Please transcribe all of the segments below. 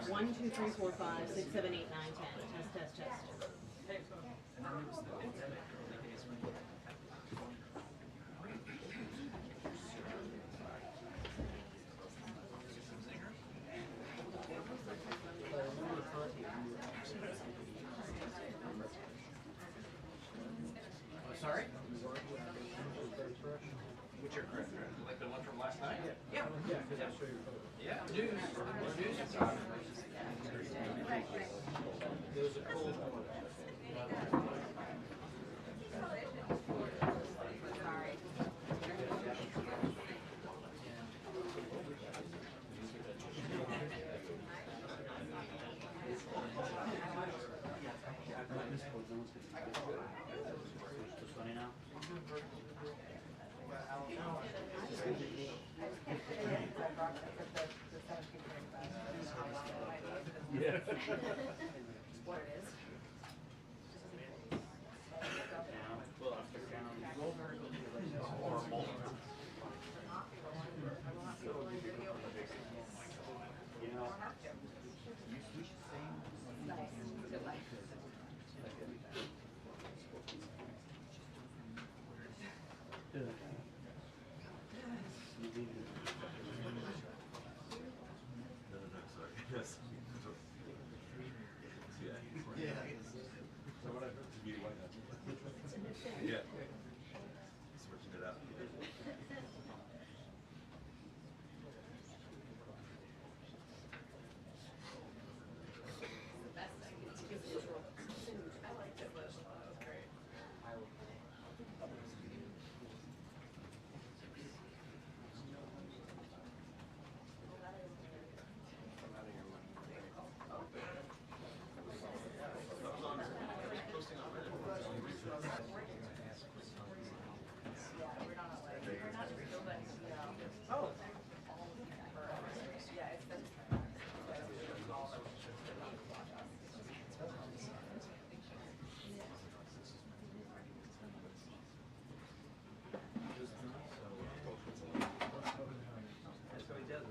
1, 2, 3, 4, 5, 6, 7, 8, 9, 10. Test, test, test. Sorry? Which are correct? Like the one from last night? Yeah. Yeah. News. News photographers. Those are cool. Sorry. Just funny now. Yeah. What it is. Well, after down. Yes. Yeah. So what I heard to be white. Yeah. Switching it up. The best I can do is Israel. I liked it, but it was great. Oh. Yeah, it's been. That's what he does.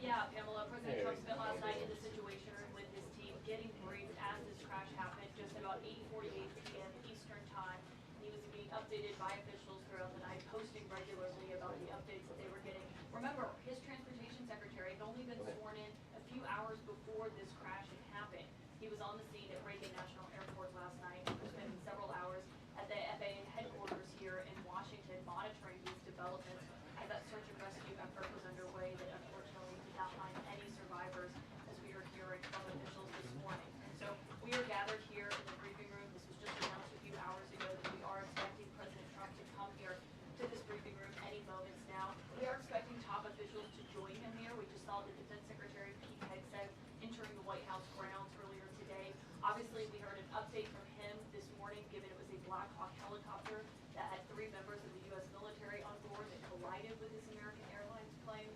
Yeah, Pamela, President Trump spent last night in the Situation Room with his team getting briefed as this crash happened just about 8:48 p.m. Eastern Time. He was being updated by officials throughout the night, posting regularly about the updates that they were getting. Remember, his transportation secretary had only been sworn in a few hours before this crash had happened. He was on the scene at Reagan National Airport last night, spending several hours at the FAA headquarters here in Washington, monitoring these developments as that search and rescue effort was underway that unfortunately did not find any survivors, as we are hearing from officials this morning. So we are gathered here in the briefing room. This was just announced a few hours ago that we are expecting President Trump to come here to this briefing room any moments now. We are expecting top officials to join him here. We just saw the Defense Secretary Pete Hegseth entering the White House grounds earlier today. Obviously, we heard an update from him this morning, given it was a Black Hawk helicopter that had 3 members of the U.S. military on board that collided with this American Airlines plane.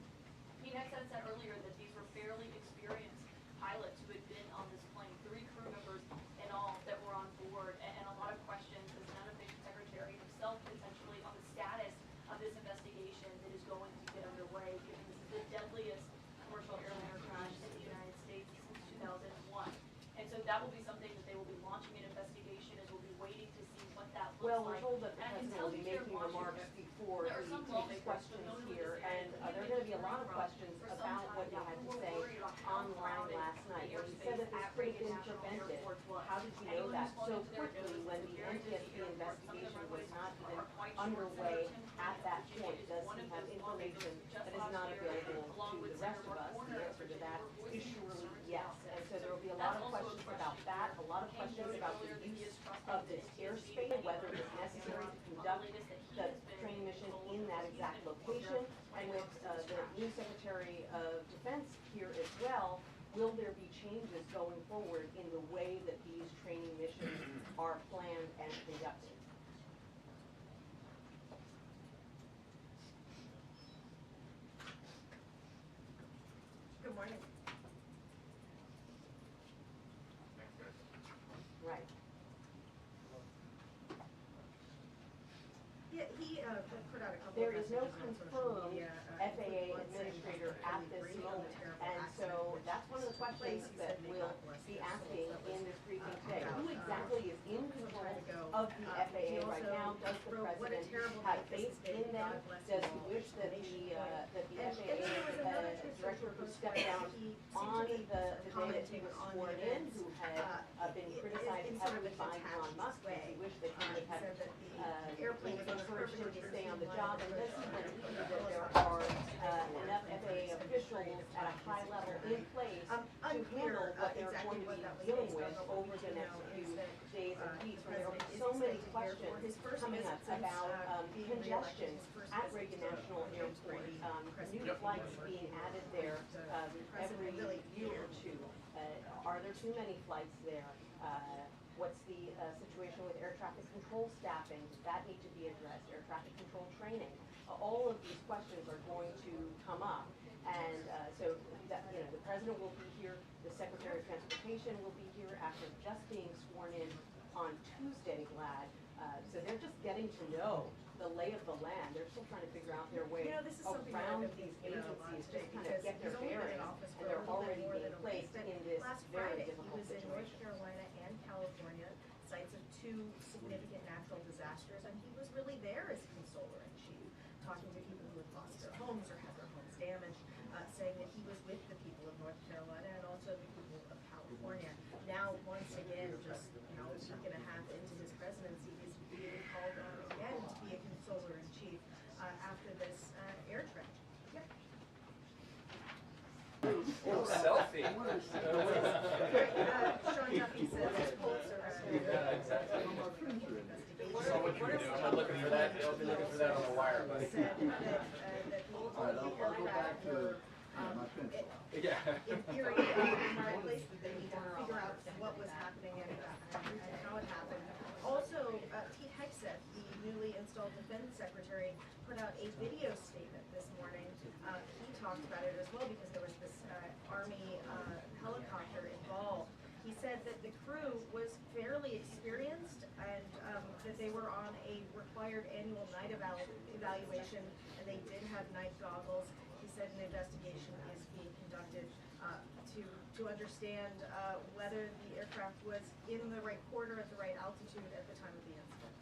Pete Hegseth said earlier that these were fairly experienced pilots who had been on this plane, 3 crew members in all that were on board, and a lot of questions as Navigation Secretary himself potentially on the status of this investigation that is going to get underway, given this is the deadliest commercial airliner crash in the United States since 2001. And so that will be something that they will be launching an investigation, as we'll be waiting to see what that looks Well, like. we're told that the And I can president tell will be you here in making remarks Washington, before there are he some takes lawmakers questions familiar with here, this area and that there are we've going to be a been lot of hearing questions from for some about time what you now. had to We're say worried about how online crowded last the night. When you airspace said that this at could have Reagan been National prevented, Airport was. how did you know Anyone that who's flown so into their quickly nose when is the very busy NTSB airport. Some of the investigation was runways not are even quite short. underway Senator at that Tim point? Virginia Does is one he of have those information lawmakers just that is last not year, available along to with the rest of Senator us? Warner The of answer to Virginia, that were is voicing surely concerns yes. about And this. so there will be a That's lot of also a questions question about that, a lot of King questions noted about earlier the that he use is trusting of the this NTSB airspace, to whether make it's necessary to on the conduct latest that he the has been training mission told in that he's exact been location. And with the new Secretary of Defense here as well, will there be changes going forward in the way that these training missions are planned and conducted? Good morning. Right. put out a couple There of is no messages on social confirmed media, FAA one saying administrator it's at really this grateful moment. and terrible And accident so which that's one of the took place. questions He that said, "May we'll God bless be their asking souls." That in was, this briefing today. about, Who exactly is in some control time ago. of the He FAA right also now? Does the wrote, "What a president terrible have night this faith has been. in them? God bless Does you he all." wish that Exclamation point. the And FAA then there was another Twitter director who post stepped where down he on seemed the to be day that he commenting was on sworn the in, events, who had been criticized in sort of heavily a by Elon detached Musk, and way. he wished that he would He have said that the airplane was encouraged him to perfectly stay on the streamlined job, and approach does he to believe the that there helicopter are enough FAA officials at a high level in place to unclear, handle what they're exactly going to what be that was dealing based on, with but what over we the do next know few is that, days and weeks, the when there will be president is so many expected here for his questions first coming visit up since, about being congestion reelected, his first at visit Reagan to National Airport, new Yep. flights being added there every really year or two. Are there too many flights there? What's the situation with air traffic control staffing? Does that need to be addressed? Air traffic control training? All of these questions are going to come up. And so that, the president will be here, the Secretary of Transportation will be here after just being sworn in on Tuesday, glad. So they're just getting to know the lay of the land. They're still trying to figure out their way This is something that around I've been these thinking about a lot agencies, today just kind of because get he's their only been in bearings, office and for a they're little bit already more being than a week, placed but in this last very Friday, he difficult was in North situation. Carolina and California, sites of two significant natural disasters, and he was really there as consoler in chief, talking to people who had lost their homes or had their homes damaged, saying that he was with the people of North Carolina and also the people of California. Now, once again, just a week and a half into his presidency, he's being called on again to be a consoler in chief after this air tragedy. Oh, selfie. Sean Duffy says his Pulitzer Exactly. investigation. So what you do, I'm not looking for that, I'll be looking for that on the wire, buddy. Said that the aircraft were Yeah. in theory in the right place, but they need to figure out what was happening and how it happened. Also, Pete Hegseth, the newly installed defense secretary, put out a video statement this morning. He talked about it as well because there was this Army helicopter involved. He said that the crew was fairly experienced and that they were on a required annual night evaluation and they did have night goggles. He said an investigation is being conducted to understand whether the aircraft was in the right quarter at the right altitude at the time of the incident.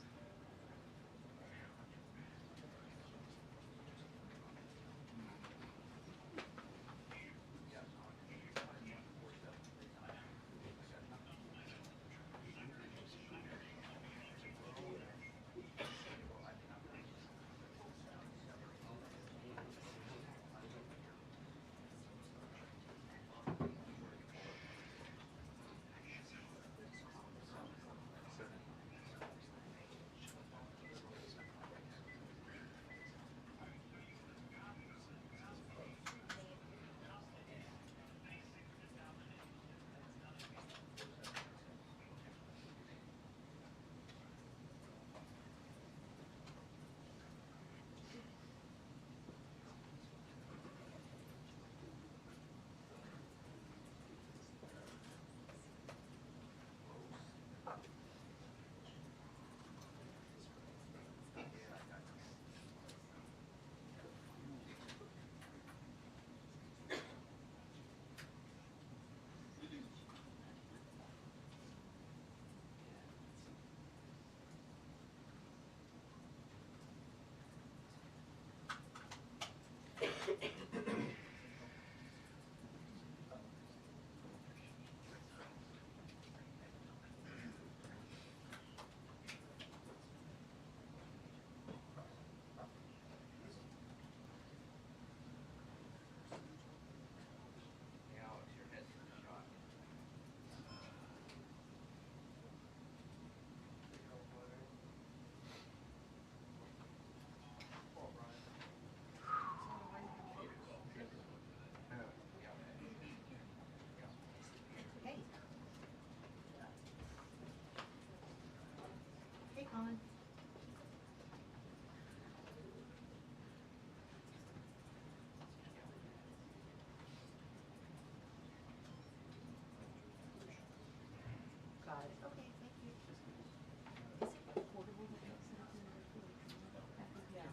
Colin. Got it. Okay, thank you. Is it portable that makes sense in the field? Yeah.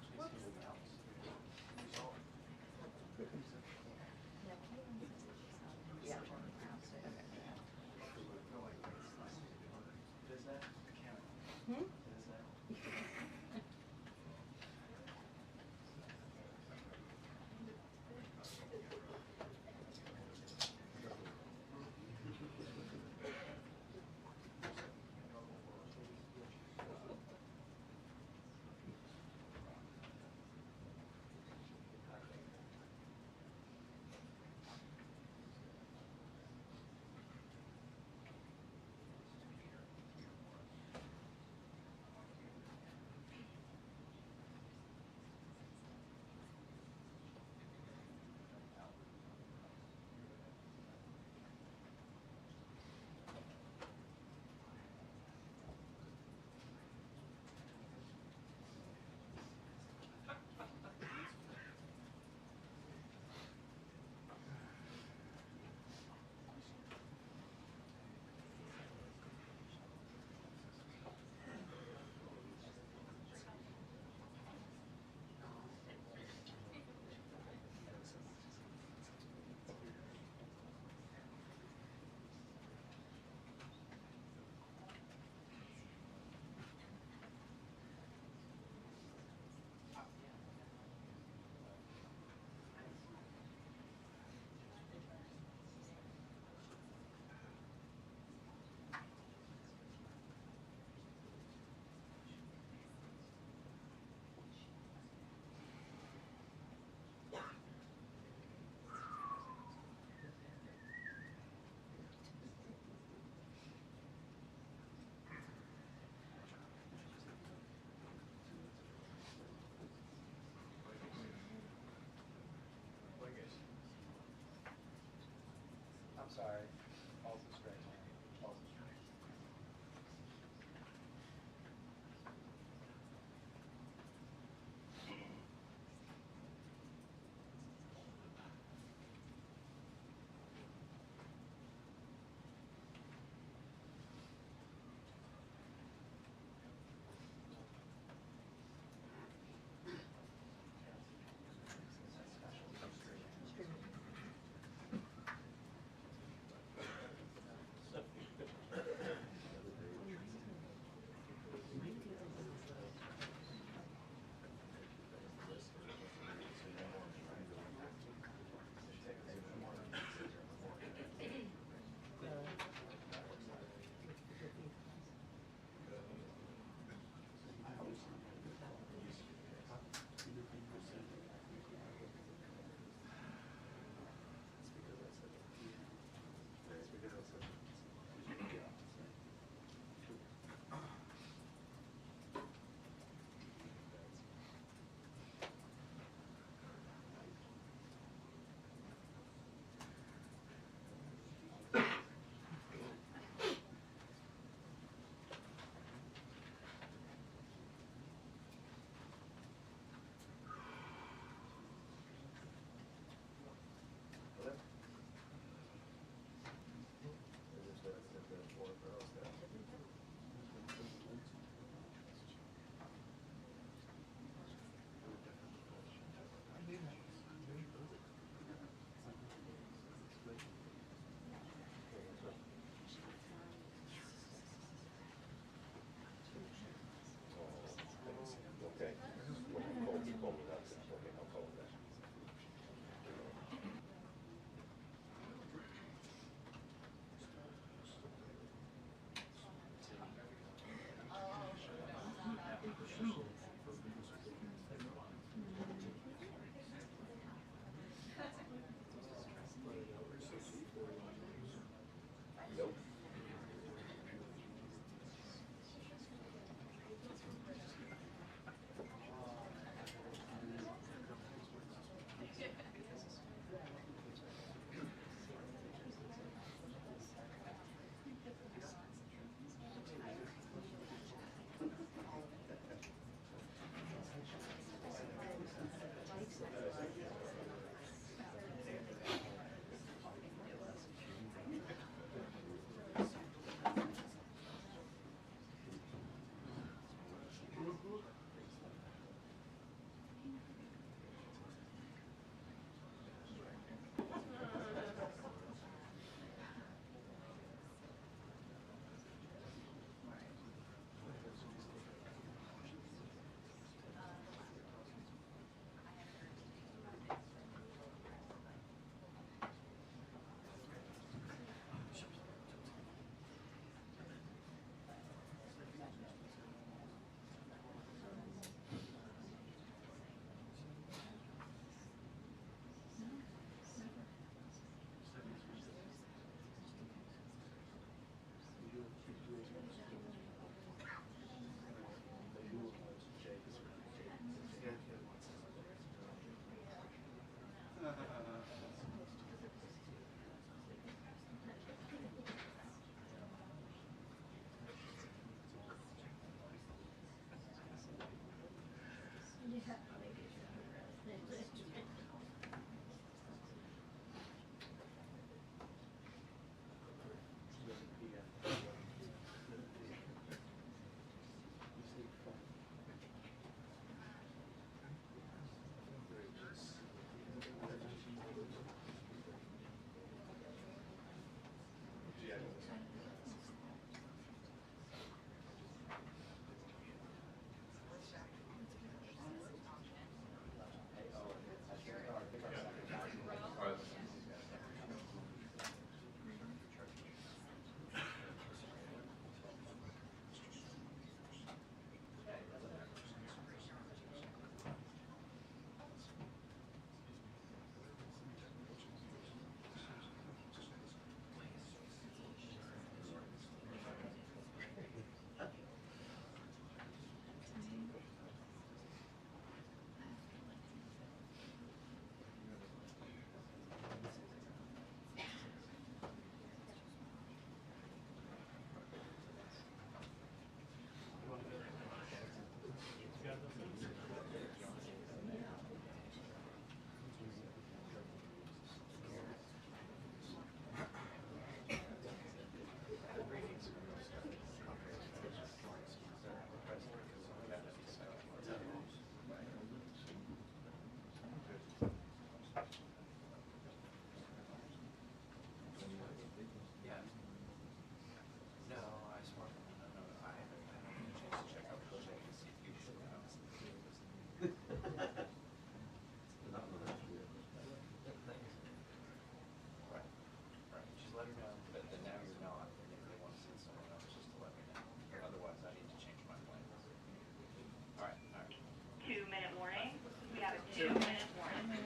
2-minute warning.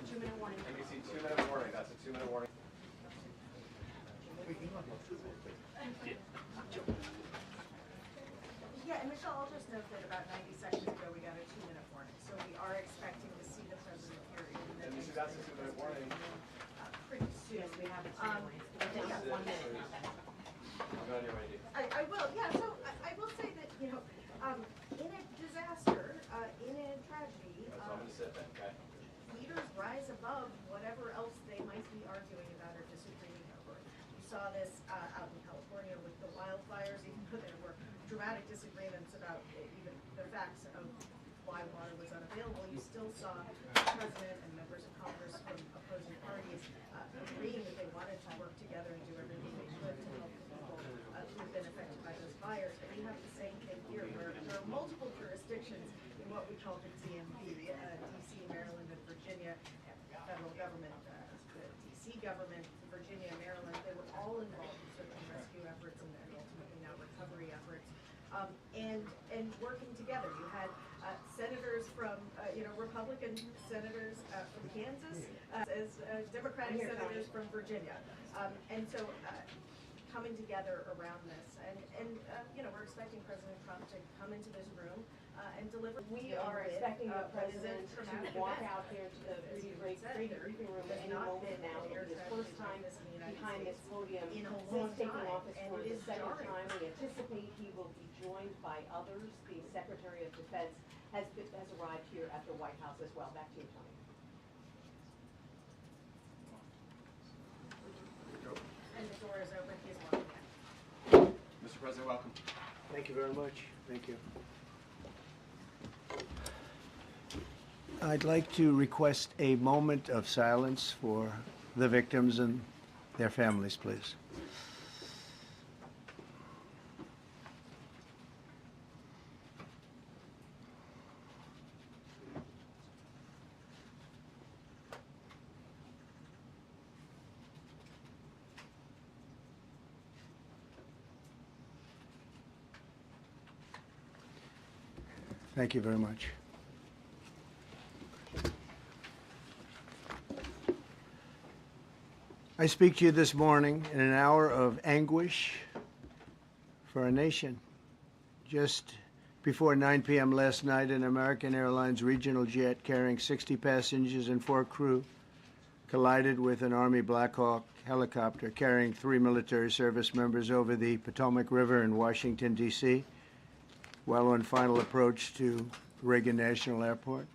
2-minute warning. NBC 2-minute warning. That's a 2-minute warning. Yeah, and Michelle, I'll just note that about 90 seconds ago, we got a 2-minute warning. So we are expecting to see the president here in the NBC, that's a 2-minute warning. pretty soon. Yes, we have a Um, 2-minute warning. I think that's 1 minute. I'm glad you're ready. I will, yeah, so I will say that, you know, in a disaster, in a tragedy, So I'm gonna sit then, okay? leaders rise above whatever else they might be arguing about or disagreeing over. You saw this out in California with the wildfires, even though there were dramatic disagreements about even the facts of why water was unavailable, you still saw the president and members of Congress from opposing parties agreeing that they wanted to work together and do everything they could to help the people who've been affected by those fires. And we have the same thing here, where there are multiple jurisdictions in what we call the DMV, DC, Maryland, and Virginia, federal government, the DC government, Virginia, Maryland, they were all involved in search and rescue efforts and ultimately now recovery efforts. And working together. You had senators from, Republican senators from Kansas, as Democratic senators from Virginia. And so coming together around this. And we're expecting President Trump to come into this room and deliver. We are expecting the president to walk out here to the briefing room any moment now. It is his first time behind this podium since taking office for the second time. We anticipate he will be joined by others. The Secretary of Defense has arrived here at the White House as well. Back to you, Tony. And the door is open. He's walking in. Mr. President, welcome. Thank you very much. Thank you. I'd like to request a moment of silence for the victims and their families, please. Thank you very much. I speak to you this morning in an hour of anguish for our nation. Just before 9 p.m. last night, an American Airlines regional jet carrying 60 passengers and 4 crew collided with an Army Black Hawk helicopter carrying 3 military service members over the Potomac River in Washington, D.C., while on final approach to Reagan National Airport.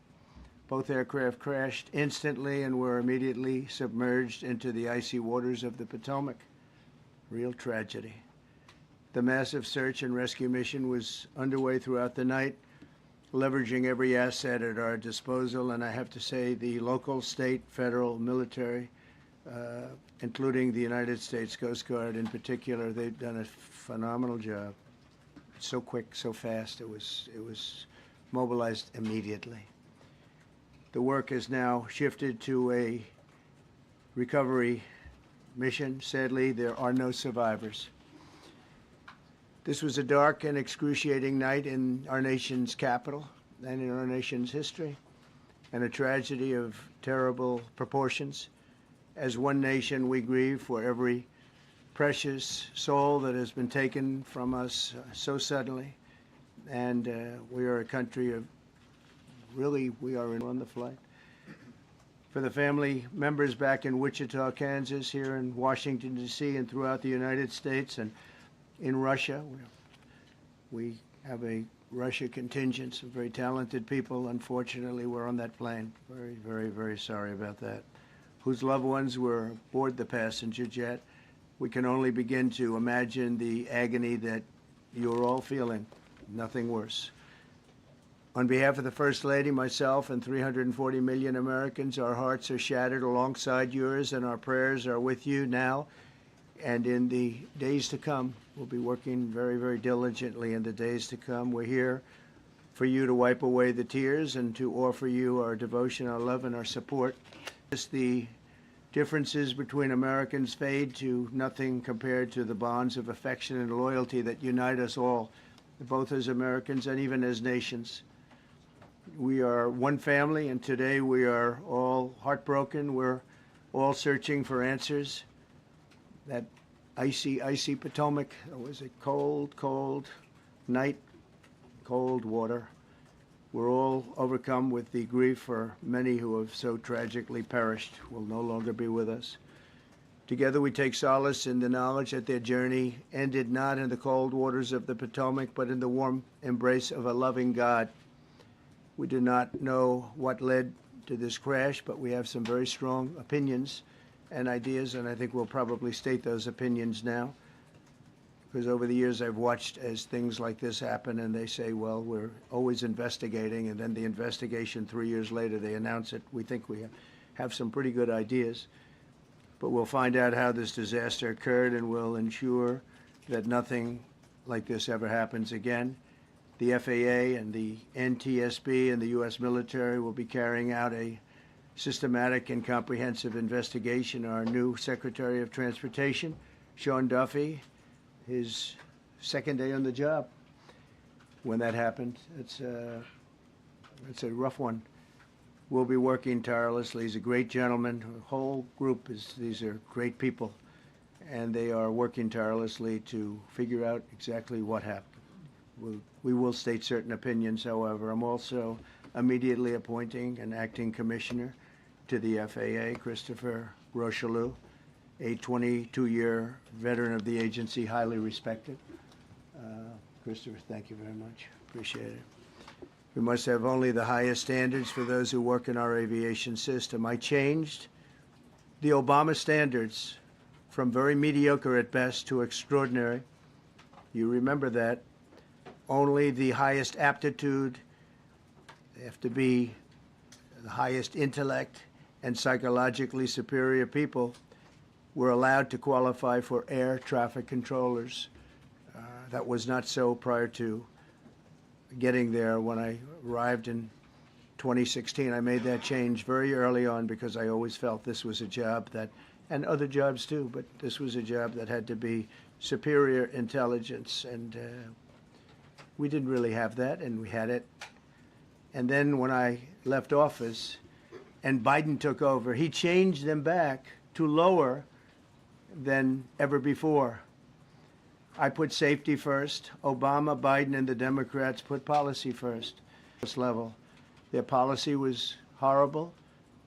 Both aircraft crashed instantly and were immediately submerged into the icy waters of the Potomac. Real tragedy. The massive search and rescue mission was underway throughout the night, leveraging every asset at our disposal, and I have to say the local, state, federal, military, including the United States Coast Guard in particular, they've done a phenomenal job. So quick, so fast, it was mobilized immediately. The work has now shifted to a recovery mission. Sadly, there are no survivors. This was a dark and excruciating night in our nation's capital and in our nation's history, and a tragedy of terrible proportions. As one nation, we grieve for every precious soul that has been taken from us so suddenly, and we are a country of we are on the flight. For the family members back in Wichita, Kansas, here in Washington, D.C., and throughout the United States and in Russia, we have a Russia contingent, some very talented people. Unfortunately, were on that plane. Very, very, very sorry about that. Whose loved ones were aboard the passenger jet. We can only begin to imagine the agony that you're all feeling. Nothing worse. On behalf of the First Lady, myself, and 340 million Americans, our hearts are shattered alongside yours, and our prayers are with you now and in the days to come. We'll be working very, very diligently in the days to come. We're here for you to wipe away the tears and to offer you our devotion, our love, and our support. The differences between Americans fade to nothing compared to the bonds of affection and loyalty that unite us all both as Americans and even as nations. We are one family, and today we are all heartbroken. We're all searching for answers. That icy Potomac, it was a cold night, cold water. We're all overcome with the grief for many who have so tragically perished, will no longer be with us. Together we take solace in the knowledge that their journey ended not in the cold waters of the Potomac, but in the warm embrace of a loving God. We do not know what led to this crash, but we have some very strong opinions and ideas, and I think we'll probably state those opinions now. Because over the years I've watched as things like this happen, and they say, well, we're always investigating, and then the investigation 3 years later, they announce it. We think we have some pretty good ideas. But we'll find out how this disaster occurred, and we'll ensure that nothing like this ever happens again. The FAA and the NTSB and the U.S. military will be carrying out a systematic and comprehensive investigation. Our new Secretary of Transportation, Sean Duffy, his second day on the job when that happened. It's a rough one. We'll be working tirelessly. He's a great gentleman. The whole group these are great people, and they are working tirelessly to figure out exactly what happened. We will state certain opinions, however. I'm also immediately appointing an acting commissioner to the FAA, Christopher Rocheleau, a 22-year veteran of the agency, highly respected. Christopher, thank you very much. Appreciate it. We must have only the highest standards for those who work in our aviation system. I changed the Obama standards from very mediocre at best to extraordinary. You remember that. Only the highest aptitude, they have to be the highest intellect and psychologically superior people were allowed to qualify for air traffic controllers. That was not so prior to getting there. When I arrived in 2016, I made that change very early on because I always felt this was a job that, and other jobs too, but this was a job that had to be superior intelligence, and we didn't really have that, and we had it. And then when I left office and Biden took over, he changed them back to lower than ever before. I put safety first. Obama, Biden, and the Democrats put policy first. This level, their policy was horrible,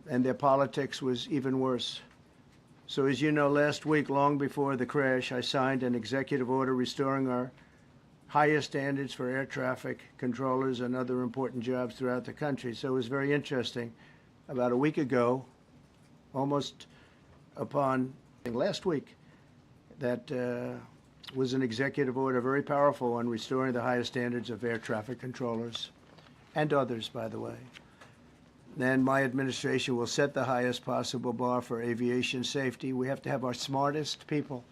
and their politics was even worse. So as you know, last week, long before the crash, I signed an executive order restoring our highest standards for air traffic controllers and other important jobs throughout the country. So it was very interesting. About a week ago, almost upon last week, that was an executive order, very powerful, on restoring the highest standards of air traffic controllers and others, by the way. Then my administration will set the highest possible bar for aviation safety. We have to have our smartest people.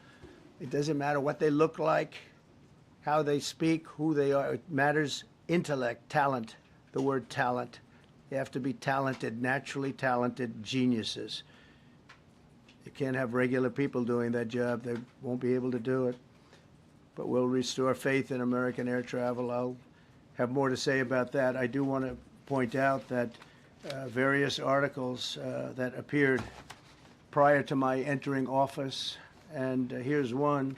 It doesn't matter what they look like, how they speak, who they are. It matters intellect, talent, the word talent. They have to be talented, naturally talented geniuses. You can't have regular people doing that job. They won't be able to do it. But we'll restore faith in American air travel. I'll have more to say about that. I do want to point out that various articles that appeared prior to my entering office, and here's one.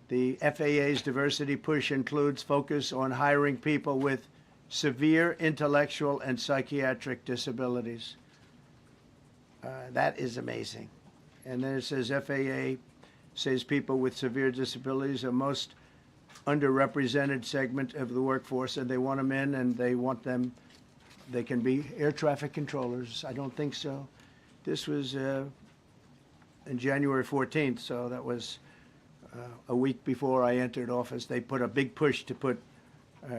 The FAA's diversity push includes focus on hiring people with severe intellectual and psychiatric disabilities. That is amazing. And then it says FAA says people with severe disabilities are most underrepresented segment of the workforce, and they want them in, and they want them, they can be air traffic controllers. I don't think so. This was in January 14th, so that was a week before I entered office. They put a big push to put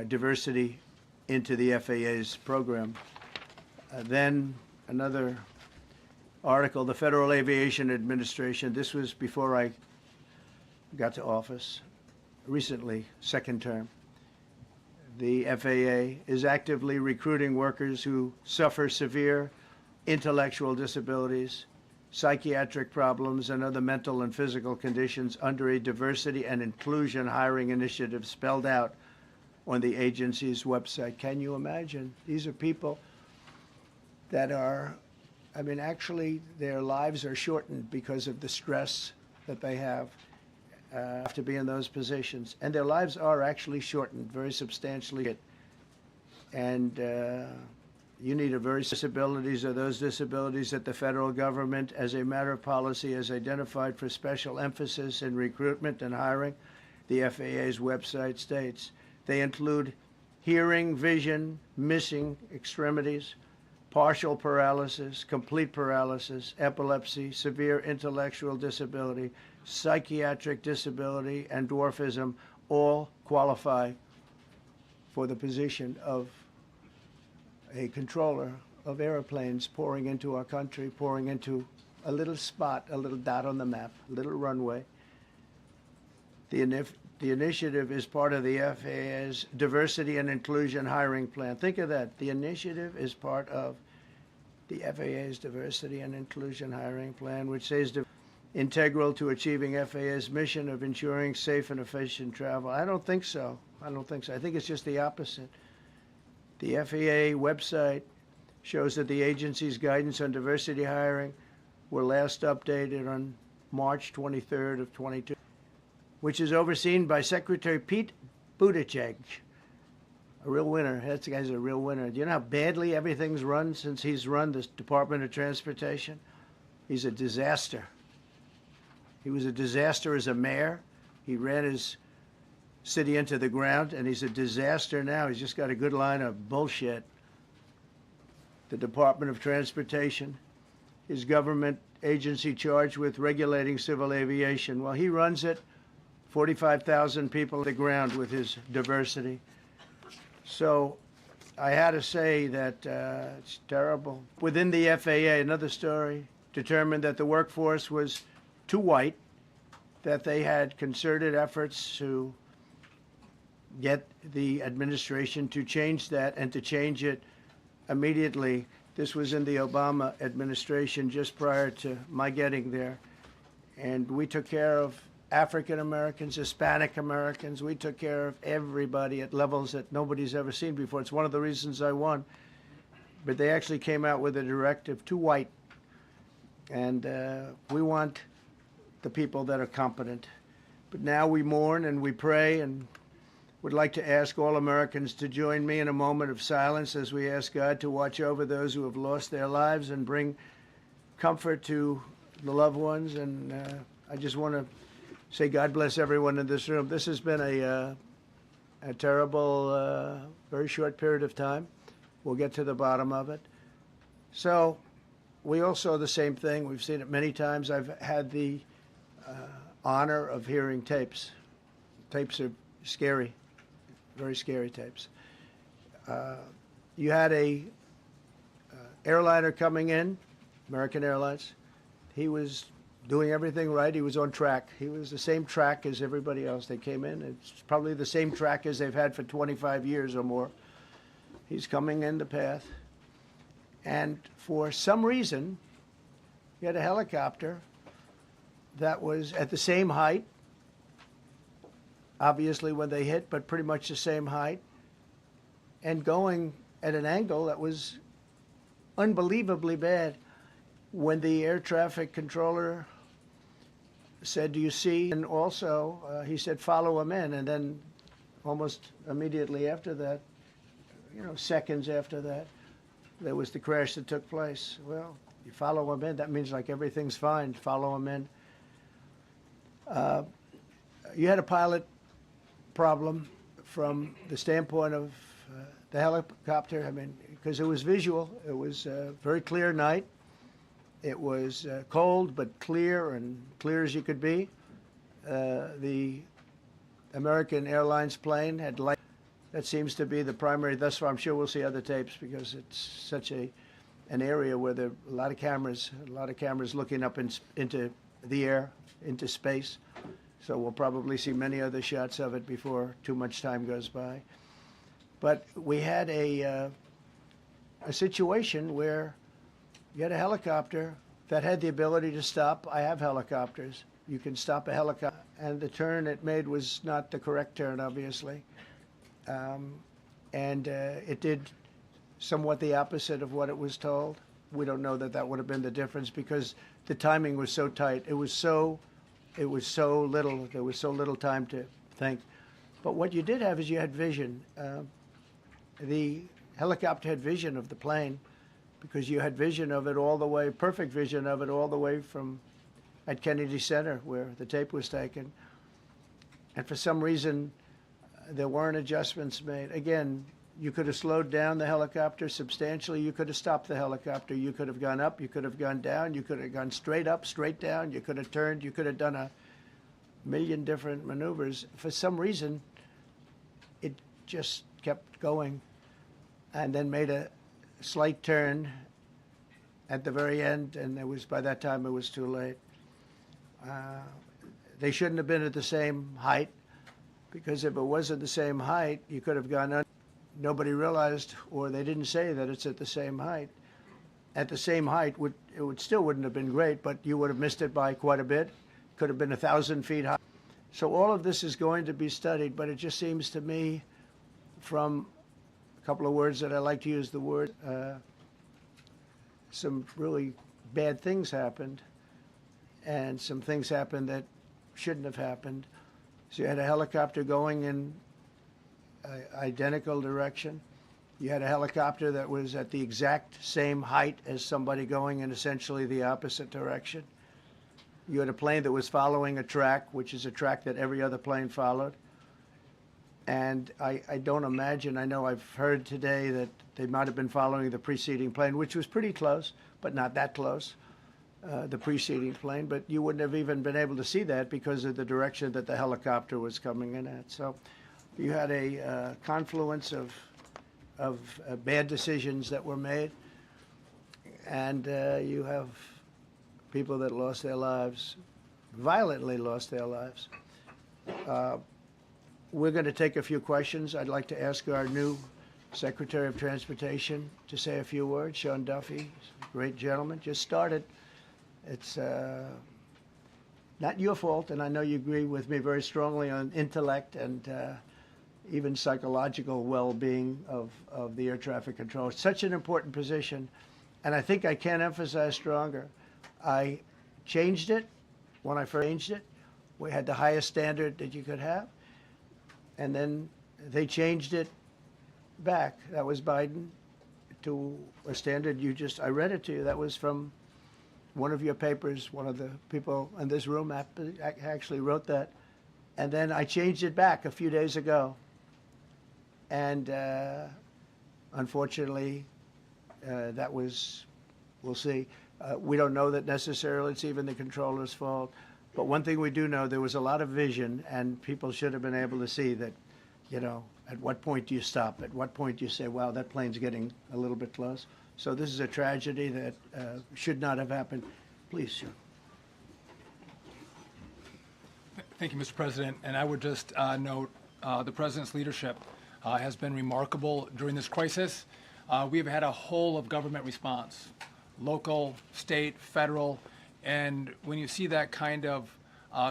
diversity into the FAA's program. Then another article, the Federal Aviation Administration, this was before I got to office, recently, second term. The FAA is actively recruiting workers who suffer severe intellectual disabilities, psychiatric problems, and other mental and physical conditions under a diversity and inclusion hiring initiative spelled out on the agency's website. Can you imagine? These are people that are, I mean, actually their lives are shortened because of the stress that they have to be in those positions. And their lives are actually shortened very substantially. And you need a very disabilities are those disabilities that the federal government, as a matter of policy, has identified for special emphasis in recruitment and hiring. The FAA's website states they include hearing, vision, missing extremities, partial paralysis, complete paralysis, epilepsy, severe intellectual disability, psychiatric disability, and dwarfism all qualify for the position of a controller of airplanes pouring into our country, pouring into a little spot, a little dot on the map, a little runway. The initiative is part of the FAA's diversity and inclusion hiring plan. Think of that. The initiative is part of the FAA's diversity and inclusion hiring plan, which says integral to achieving FAA's mission of ensuring safe and efficient travel. I don't think so. I don't think so. I think it's just the opposite. The FAA website shows that the agency's guidance on diversity hiring were last updated on March 23rd of 22, which is overseen by Secretary Pete Buttigieg, a real winner. That guy's a real winner. Do you know how badly everything's run since he's run this Department of Transportation? He's a disaster. He was a disaster as a mayor. He ran his city into the ground, and he's a disaster now. He's just got a good line of bullshit. The Department of Transportation is government agency charged with regulating civil aviation. Well, he runs it, 45,000 people on the ground with his diversity. So I had to say that it's terrible. Within the FAA, another story determined that the workforce was too white, that they had concerted efforts to get the administration to change that and to change it immediately. This was in the Obama administration just prior to my getting there. And we took care of African Americans, Hispanic Americans. We took care of everybody at levels that nobody's ever seen before. It's one of the reasons I won. But they actually came out with a directive, too white. And we want the people that are competent. But now we mourn and we pray and would like to ask all Americans to join me in a moment of silence as we ask God to watch over those who have lost their lives and bring comfort to the loved ones. And I just want to say God bless everyone in this room. This has been a terrible, very short period of time. We'll get to the bottom of it. So we all saw the same thing. We've seen it many times. I've had the honor of hearing tapes. Tapes are scary, very scary tapes. You had a airliner coming in, American Airlines. He was doing everything right. He was on track. He was the same track as everybody else. They came in. It's probably the same track as they've had for 25 years or more. He's coming in the path. And for some reason, he had a helicopter that was at the same height, obviously when they hit, but pretty much the same height, and going at an angle that was unbelievably bad. When the air traffic controller said, "Do you see?" and also he said, "Follow him in," and then almost immediately after that, seconds after that, there was the crash that took place. Well, you follow him in, that means like everything's fine. Follow him in. You had a pilot problem from the standpoint of the helicopter. I mean, because it was visual. It was a very clear night. It was cold but clear, and clear as you could be. The American Airlines plane had light. That seems to be the primary. Thus far, I'm sure we'll see other tapes because it's such an area where there are a lot of cameras looking up into the air, into space. So we'll probably see many other shots of it before too much time goes by. But we had a situation where you had a helicopter that had the ability to stop. I have helicopters. You can stop a helicopter. And the turn it made was not the correct turn, obviously. And it did somewhat the opposite of what it was told. We don't know that that would have been the difference because the timing was so tight. It was so little. There was so little time to think. But what you did have is you had vision. The helicopter had vision of the plane because you had vision of it all the way, perfect vision of it all the way from at Kennedy Center where the tape was taken. And for some reason, there weren't adjustments made. Again, you could have slowed down the helicopter substantially. You could have stopped the helicopter. You could have gone up. You could have gone down. You could have gone straight up, straight down. You could have turned. You could have done a million different maneuvers. For some reason, it just kept going and then made a slight turn at the very end, and by that time it was too late. They shouldn't have been at the same height, because if it wasn't the same height, you could have gone nobody realized, or they didn't say that it's at the same height. At the same height, it still wouldn't have been great, but you would have missed it by quite a bit. Could have been 1,000 feet high. So all of this is going to be studied, but it just seems to me, from a couple of words that I like to use the word, some really bad things happened, and some things happened that shouldn't have happened. So you had a helicopter going in an identical direction. You had a helicopter that was at the exact same height as somebody going in essentially the opposite direction. You had a plane that was following a track, which is a track that every other plane followed. And I don't imagine, I know I've heard today that they might have been following the preceding plane, which was pretty close, but not that close, the preceding plane. But you wouldn't have even been able to see that because of the direction that the helicopter was coming in at. So you had a confluence of bad decisions that were made. And you have people that lost their lives, violently lost their lives. We're going to take a few questions. I'd like to ask our new Secretary of Transportation to say a few words. Sean Duffy, great gentleman, just started. It's not your fault, and I know you agree with me very strongly on intellect and even psychological well-being of the air traffic control. It's such an important position, and I think I can't emphasize stronger. I changed it when I first changed it. We had the highest standard that you could have. And then they changed it back. That was Biden to a standard I read it to you. That was from one of your papers. One of the people in this room actually wrote that. And then I changed it back a few days ago. And unfortunately, that was, we'll see. We don't know that necessarily it's even the controller's fault. But one thing we do know, there was a lot of vision, and people should have been able to see that, at what point do you stop? At what point do you say, wow, that plane's getting a little bit close? So this is a tragedy that should not have happened. Please, sir. Thank you, Mr. President. And I would just note the President's leadership has been remarkable during this crisis. We've had a whole of government response, local, state, federal. And when you see that kind of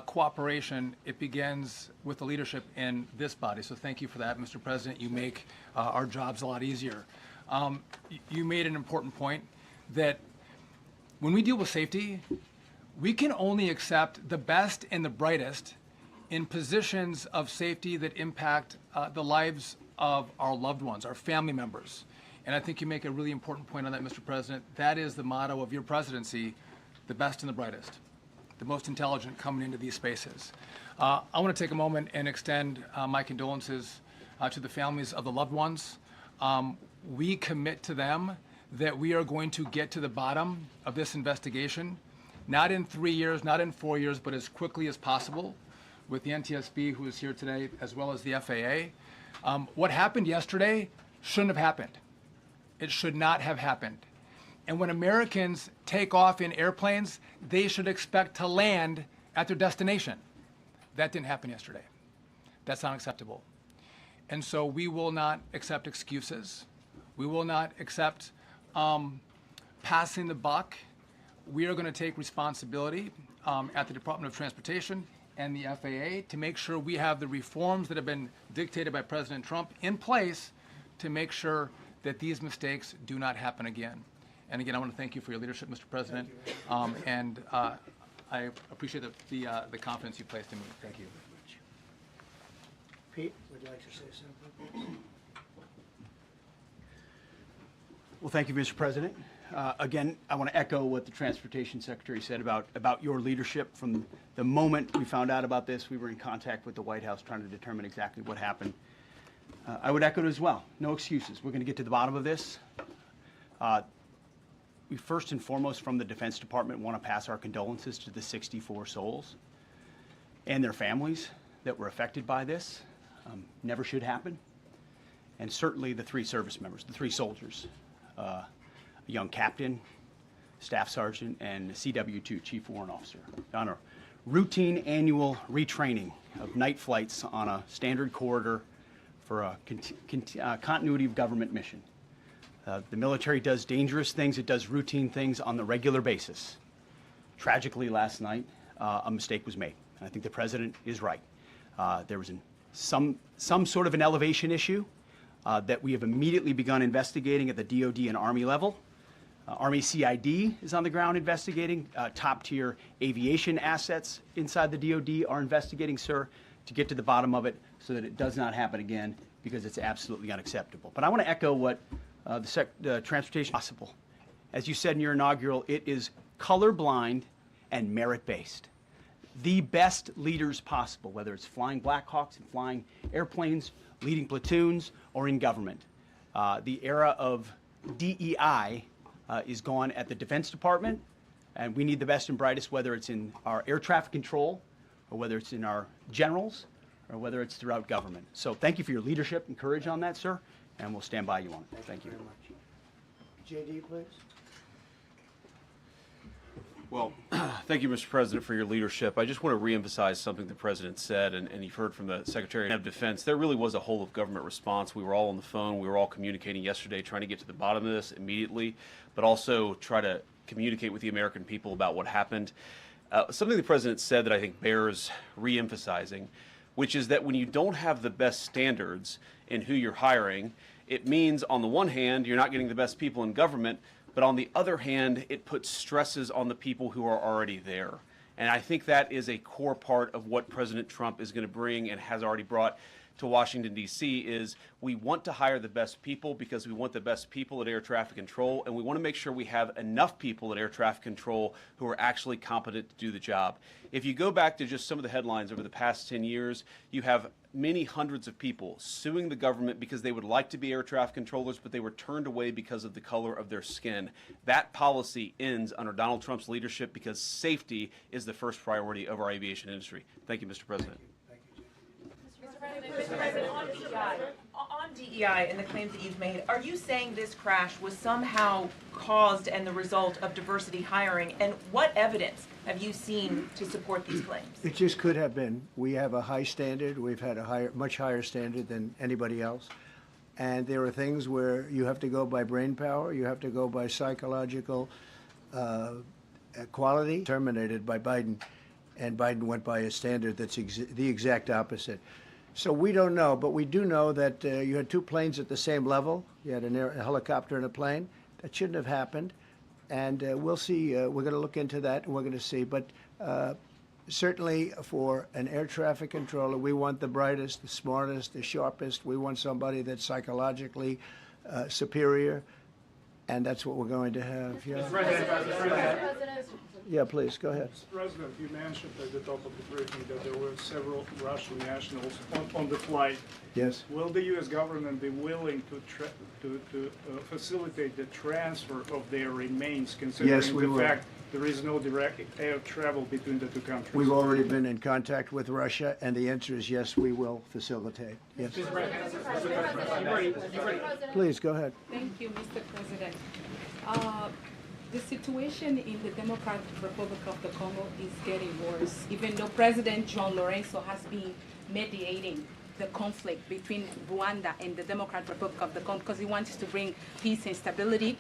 cooperation, it begins with the leadership in this body. So thank you for that, Mr. President. You make our jobs a lot easier. You made an important point that when we deal with safety, we can only accept the best and the brightest in positions of safety that impact the lives of our loved ones, our family members. And I think you make a really important point on that, Mr. President. That is the motto of your presidency: the best and the brightest, the most intelligent coming into these spaces. I want to take a moment and extend my condolences to the families of the loved ones. We commit to them that we are going to get to the bottom of this investigation, not in 3 years, not in 4 years, but as quickly as possible, with the NTSB, who is here today, as well as the FAA. What happened yesterday shouldn't have happened. It should not have happened. And when Americans take off in airplanes, they should expect to land at their destination. That didn't happen yesterday. That's not acceptable. And so we will not accept excuses. We will not accept passing the buck. We are going to take responsibility at the Department of Transportation and the FAA to make sure we have the reforms that have been dictated by President Trump in place to make sure that these mistakes do not happen again. And again, I want to thank you for your leadership, Mr. President, and I appreciate the confidence you placed in me. Thank you. Pete, would you like to say something? Well, thank you, Mr. President. Again, I want to echo what the Transportation Secretary said about your leadership. From the moment we found out about this, we were in contact with the White House trying to determine exactly what happened. I would echo it as well. No excuses. We're going to get to the bottom of this. We first and foremost, from the Defense Department, want to pass our condolences to the 64 souls and their families that were affected by this. Never should happen. And certainly the 3 service members, the 3 soldiers, a young captain, staff sergeant, and CW2, Chief Warrant Officer, on a routine annual retraining of night flights on a standard corridor for a continuity of government mission. The military does dangerous things. It does routine things on the regular basis. Tragically, last night, a mistake was made. And I think the president is right. There was some sort of an elevation issue that we have immediately begun investigating at the DOD and Army level. Army CID is on the ground investigating. Top-tier aviation assets inside the DOD are investigating, sir, to get to the bottom of it so that it does not happen again, because it's absolutely unacceptable. But I want to echo what the transportation possible. As you said in your inaugural, it is colorblind and merit-based. The best leaders possible, whether it's flying Black Hawks and flying airplanes, leading platoons, or in government. The era of DEI is gone at the Defense Department, and we need the best and brightest, whether it's in our air traffic control, or whether it's in our generals, or whether it's throughout government. So thank you for your leadership and courage on that, sir, and we'll stand by you on it. Thank you. Very much. JD, please. Well, thank you, Mr. President, for your leadership. I just want to reemphasize something the President said, and you've heard from the Secretary of Defense. There really was a whole of government response. We were all on the phone. We were all communicating yesterday, trying to get to the bottom of this immediately, but also try to communicate with the American people about what happened. Something the President said that I think bears reemphasizing, which is that when you don't have the best standards in who you're hiring, it means, on the one hand, you're not getting the best people in government, but on the other hand, it puts stresses on the people who are already there. And I think that is a core part of what President Trump is going to bring and has already brought to Washington, D.C., is we want to hire the best people because we want the best people at air traffic control, and we want to make sure we have enough people at air traffic control who are actually competent to do the job. If you go back to just some of the headlines over the past 10 years, you have many hundreds of people suing the government because they would like to be air traffic controllers, but they were turned away because of the color of their skin. That policy ends under Donald Trump's leadership because safety is the first priority of our aviation industry. Thank you, Mr. President. Mr. President, on DEI and the claims that you've made, are you saying this crash was somehow caused and the result of diversity hiring? And what evidence have you seen to support these claims? It just could have been. We have a high standard. We've had a much higher standard than anybody else. And there are things where you have to go by brain power. You have to go by psychological quality. Terminated by Biden. And Biden went by a standard that's the exact opposite. So we don't know, but we do know that you had 2 planes at the same level. You had a helicopter and a plane. That shouldn't have happened. And we'll see. We're going to look into that, and we're going to see. But certainly for an air traffic controller, we want the brightest, the smartest, the sharpest. We want somebody that's psychologically superior, and that's what we're going to have. Yeah. Mr. President. Yeah, please, go ahead. Mr. President, you mentioned at the top of the briefing that there were several Russian nationals on the flight. Yes. Will the U.S. government be willing to facilitate the transfer of their remains, considering the fact there is no direct air travel between the 2 countries? We've already been in contact with Russia, and the answer is yes, we will facilitate. Yes. Please, go ahead. Thank you, Mr. President. The situation in the Democratic Republic of the Congo is getting worse, even though President John Lorenzo has been mediating the conflict between Rwanda and the Democratic Republic of the Congo because he wants to bring peace and stability.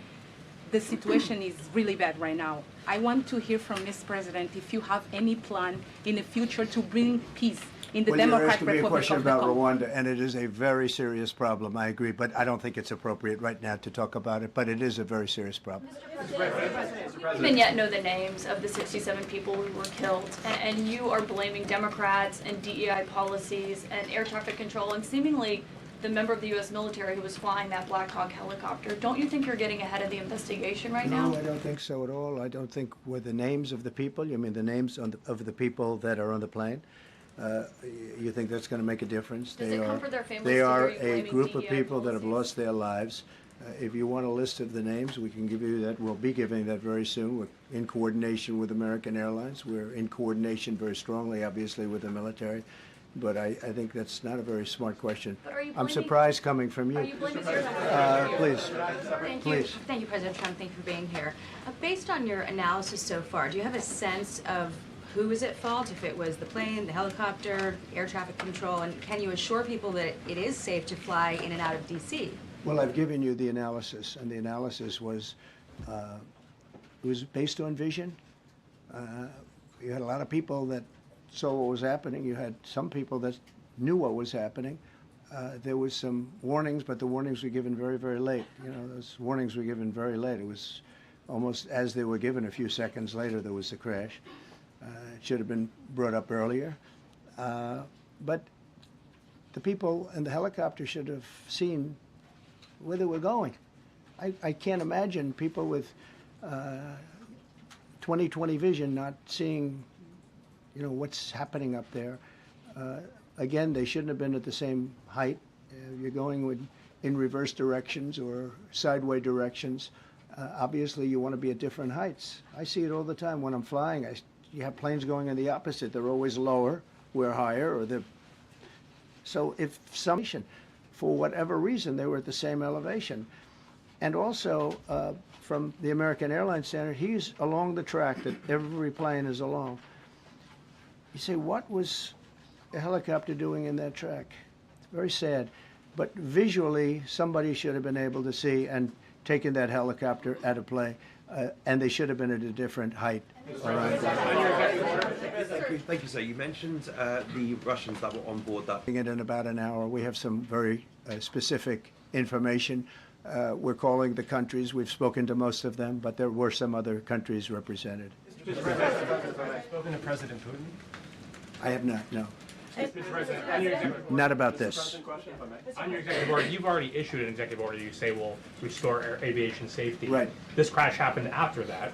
the situation is really bad right now. I want to hear from Ms. President if you have any plan in the future to bring peace in the Well, you're Democratic asking me a Republic question of the about Congo. Rwanda, and it is a very serious problem, I agree, but I don't think it's appropriate right now to talk about it, but it is a very serious problem. We don't even yet know the names of the 67 people who were killed, and you are blaming Democrats and DEI policies and air traffic control and seemingly the member of the U.S. military who was flying that Black Hawk helicopter. Don't you think you're getting ahead of the investigation right now? No, I don't think so at all. I don't think with the names of the people, you mean the names of the people that are on the plane? You think that's going to make a difference? Does it comfort their families They to are hear you a blaming group of DEI people that have policies? lost their lives. If you want a list of the names, we can give you that. We'll be giving that very soon. We're in coordination with American Airlines. We're in coordination very strongly, obviously, with the military. But I think that's not a very smart question. But are you I'm blaming- surprised coming from you. Are you blaming air traffic? Please. Thank you. Please. Thank you, President Trump. Thank you for being here. Based on your analysis so far, do you have a sense of who is at fault? If it was the plane, the helicopter, air traffic control, and can you assure people that it is safe to fly in and out of D.C.? Well, I've given you the analysis, and the analysis was it was based on vision. You had a lot of people that saw what was happening. You had some people that knew what was happening. There was some warnings, but the warnings were given very, very late. You know, those warnings were given very late. It was almost as they were given. A few seconds later, there was the crash. It should have been brought up earlier. But the people in the helicopter should have seen where they were going. I can't imagine people with 20/20 vision not seeing, you know, what's happening up there. Again, they shouldn't have been at the same height. You're going in reverse directions or sideways directions. Obviously, you want to be at different heights. I see it all the time when I'm flying. You have planes going in the opposite. They're always lower, we're higher, or they're... So if some, for whatever reason, they were at the same elevation. And also, from the American Airlines standard, he's along the track that every plane is along. You say, what was a helicopter doing in that track? It's very sad. But visually, somebody should have been able to see and taken that helicopter out of play. And they should have been at a different height. Thank you, sir. You mentioned the Russians that were on board that. In about an hour, we have some very specific information. We're calling the countries. We've spoken to most of them, but there were some other countries represented. Mr. President, spoken to President Putin? I have not, no. Mr. President, on your executive Not about this. On your executive order, you've already issued an executive order you say will restore aviation safety. Right. This crash happened after that.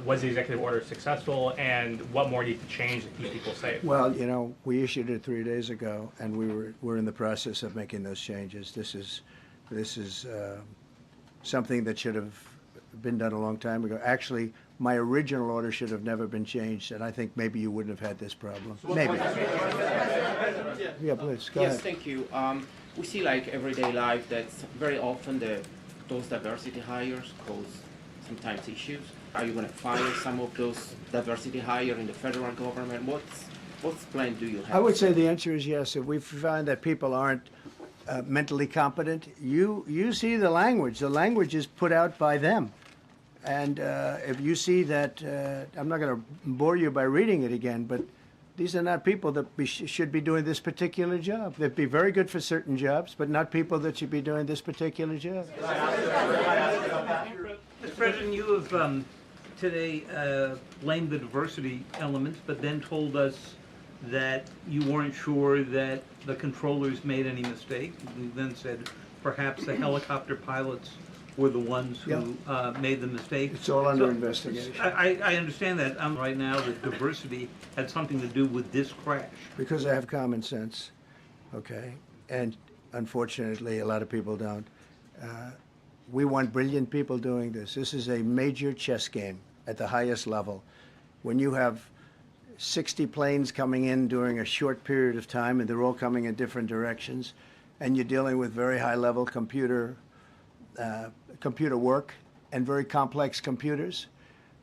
Was the executive order successful, and what more needs to change to keep people safe? Well, you know, we issued it 3 days ago, and we're in the process of making those changes. This is something that should have been done a long time ago. Actually, my original order should have never been changed, and I think maybe you wouldn't have had this problem. Maybe. Yeah, please, go Yes, ahead. thank you. We see like everyday life that very often those diversity hires cause sometimes issues. Are you going to fire some of those diversity hires in the federal government? What's plan do you have? I would say the answer is yes. If we find that people aren't mentally competent, you see the language. The language is put out by them. And if you see that, I'm not going to bore you by reading it again, but these are not people that should be doing this particular job. They'd be very good for certain jobs, but not people that should be doing this particular job. Mr. President, you have today blamed the diversity elements, but then told us that you weren't sure that the controllers made any mistake. You then said perhaps the helicopter pilots were the ones who made the mistake. It's all under investigation. I understand that. Right now that diversity had something to do with this crash. Because I have common sense, okay? And unfortunately, a lot of people don't. We want brilliant people doing this. This is a major chess game at the highest level. When you have 60 planes coming in during a short period of time, and they're all coming in different directions, and you're dealing with very high-level computer work and very complex computers.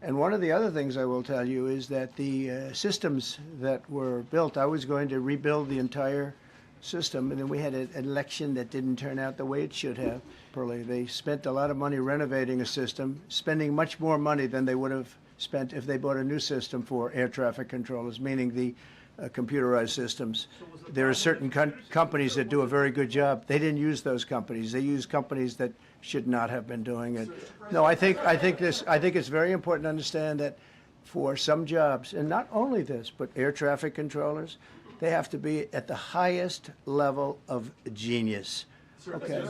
And one of the other things I will tell you is that the systems that were built, I was going to rebuild the entire system, and then we had an election that didn't turn out the way it should have. They spent a lot of money renovating a system, spending much more money than they would have spent if they bought a new system for air traffic controllers, meaning the computerized systems. There are certain companies that do a very good job. They didn't use those companies. They used companies that should not have been doing it. No, I think it's very important to understand that for some jobs, and not only this, but air traffic controllers, they have to be at the highest level of genius. Okay.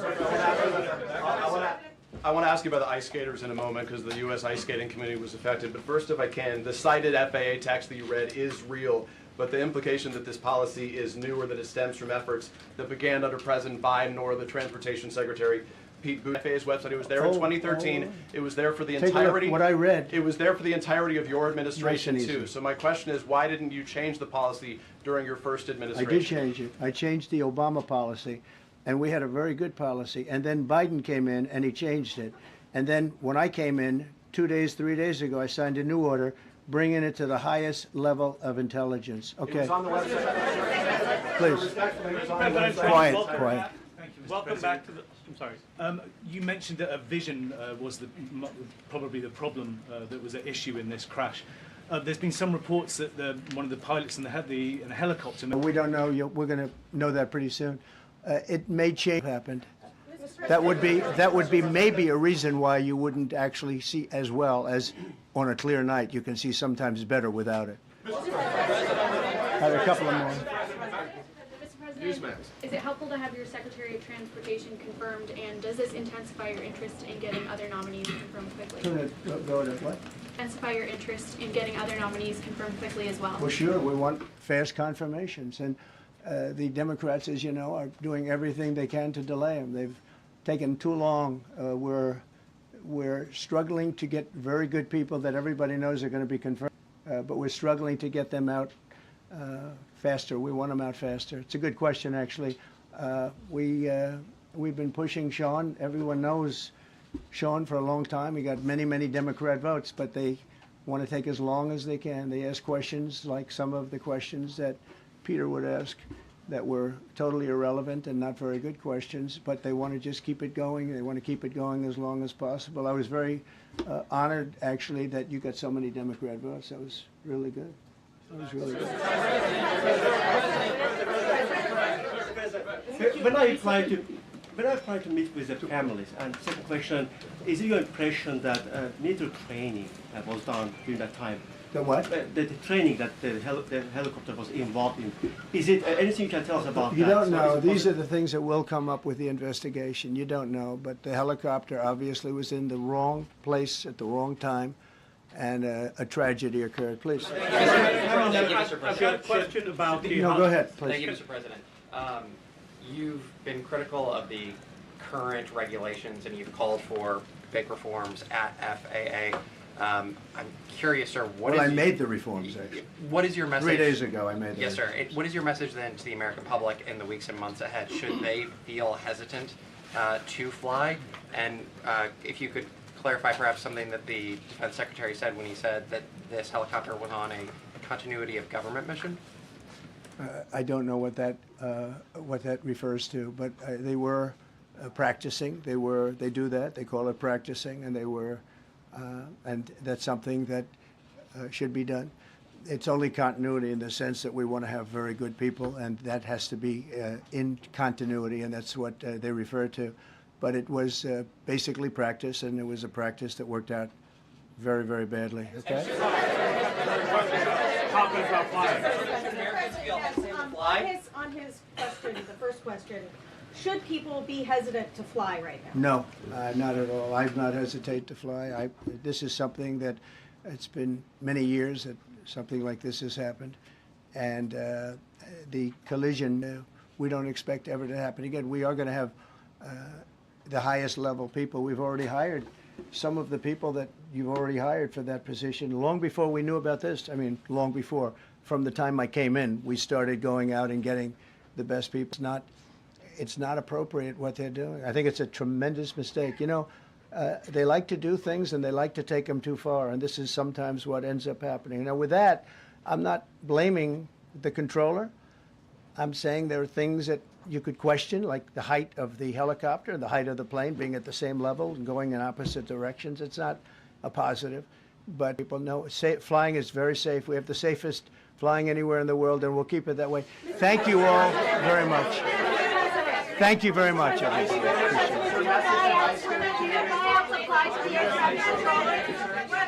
I want to ask you about the ice skaters in a moment because the U.S. Ice Skating Committee was affected. But first, if I can, the cited FAA text that you read is real. But the implication that this policy is new or that it stems from efforts that began under President Biden or the Transportation Secretary Pete Buttigieg's website. It was there in 2013. It was there for the entirety. Take a look, what I read. It was there for the entirety of your administration Nice and too. easy. So my question is, why didn't you change the policy during your first I administration? did change it. I changed the Obama policy, and we had a very good policy. And then Biden came in, and he changed it. And then when I came in 3 days ago, I signed a new order bringing it to the highest level of intelligence. Okay. It was on the website. Please. Quiet, quiet. Thank you, Mr. Welcome President. back to the, I'm sorry. You mentioned that a vision was probably the problem that was at issue in this crash. There's been some reports that one of the pilots in the helicopter. We don't know. We're going to know that pretty soon. It may change what happened. That would be maybe a reason why you wouldn't actually see as well as on a clear night. You can see sometimes better without it. Have a couple of more. Mr. President, is it helpful to have your Secretary of Transportation confirmed, and does this intensify your interest in getting other nominees confirmed quickly? Go to what? Intensify your interest in getting other nominees confirmed quickly as well? Well, sure. We want fast confirmations. And the Democrats, as you know, are doing everything they can to delay them. They've taken too long. We're struggling to get very good people that everybody knows are going to be confirmed, but we're struggling to get them out faster. We want them out faster. It's a good question, actually. We've been pushing Sean. Everyone knows Sean for a long time. He got many, many Democrat votes, but they want to take as long as they can. They ask questions like some of the questions that Peter would ask that were totally irrelevant and not very good questions, but they want to just keep it going. They want to keep it going as long as possible. I was very honored, actually, that you got so many Democrat votes. That was really good. That was really good. When I try to meet with the families, and second question, is it your impression that military training was done during that time? The what? The training that the helicopter was involved in. Is it anything you can tell us about You that? don't know. So These are the things that will come up with the investigation. You don't know. But the helicopter obviously was in the wrong place at the wrong time, and a tragedy occurred. Please. Thank you, Mr. President. I've got a question about the... No, go ahead, please. Thank you, Mr. President. You've been critical of the current regulations, and you've called for big reforms at FAA. I'm curious, sir, I made the reforms, actually. What is your message? 3 days ago, I made them. Yes, sir. What is your message then to the American public in the weeks and months ahead? Should they feel hesitant to fly? And if you could clarify perhaps something that the Defense Secretary said when he said that this helicopter was on a continuity of government mission? I don't know what that refers to, but they were practicing. They do that. They call it practicing, and they were. And that's something that should be done. It's only continuity in the sense that we want to have very good people, and that has to be in continuity, and that's what they refer to. But it was basically practice, and it was a practice that worked out very, very badly. Okay? On his question, the first question, should people be hesitant to fly right now? No, not at all. I've not hesitated to fly. This is something that it's been many years that something like this has happened, and the collision we don't expect ever to happen again. We are going to have the highest level people. We've already hired some of the people that you've already hired for that position long before we knew about this. I mean, long before. From the time I came in, we started going out and getting the best people. It's not appropriate what they're doing. I think it's a tremendous mistake. You know, they like to do things and they like to take them too far, and this is sometimes what ends up happening. Now, with that, I'm not blaming the controller. I'm saying there are things that you could question, like the height of the helicopter, the height of the plane being at the same level and going in opposite directions. It's not a positive, but people know flying is very safe. We have the safest flying anywhere in the world, and we'll keep it that way. Thank you all very much. Thank you very much, everybody. Appreciate it.